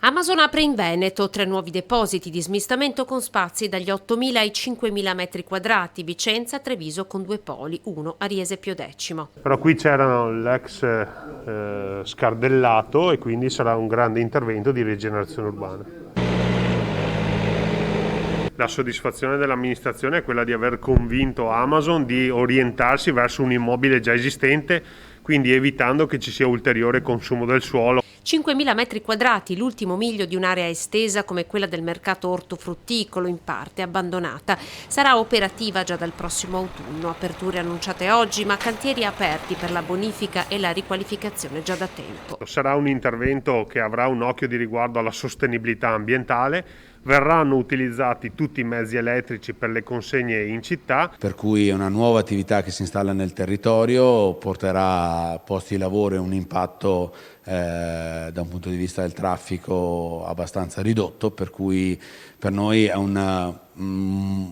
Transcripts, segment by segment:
Amazon apre in Veneto 3 nuovi depositi di smistamento con spazi dagli 8.000 ai 5.000 metri quadrati, Vicenza, Treviso con 2 poli, uno a Riese Pio X. Però qui c'era l'ex scardellato e quindi sarà un grande intervento di rigenerazione urbana. La soddisfazione dell'amministrazione è quella di aver convinto Amazon di orientarsi verso un immobile già esistente, quindi evitando che ci sia ulteriore consumo del suolo. 5.000 metri quadrati, l'ultimo miglio di un'area estesa come quella del mercato ortofrutticolo, in parte abbandonata. Sarà operativa già dal prossimo autunno. Aperture annunciate oggi, ma cantieri aperti per la bonifica e la riqualificazione già da tempo. Sarà un intervento che avrà un occhio di riguardo alla sostenibilità ambientale. Verranno utilizzati tutti i mezzi elettrici per le consegne in città. Per cui è una nuova attività che si installa nel territorio, porterà posti di lavoro e un impatto da un punto di vista del traffico abbastanza ridotto, per cui per noi è un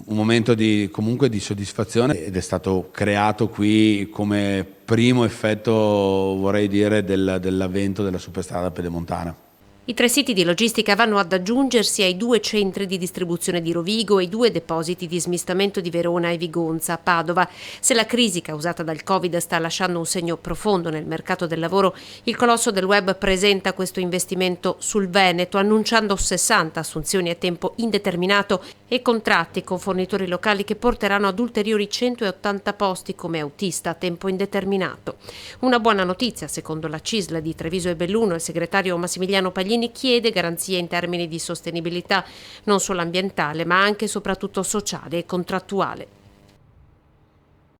momento comunque di soddisfazione ed è stato creato qui come primo effetto, vorrei dire, dell'avvento della superstrada pedemontana. I 3 siti di logistica vanno ad aggiungersi ai 2 centri di distribuzione di Rovigo e i 2 depositi di smistamento di Verona e Vigonza a Padova. Se la crisi causata dal Covid sta lasciando un segno profondo nel mercato del lavoro, il colosso del web presenta questo investimento sul Veneto, annunciando 60 assunzioni a tempo indeterminato e contratti con fornitori locali che porteranno ad ulteriori 180 posti come autista a tempo indeterminato. Una buona notizia, secondo la CISL di Treviso e Belluno, il segretario Massimiliano Paglini chiede garanzie in termini di sostenibilità non solo ambientale ma anche e soprattutto sociale e contrattuale.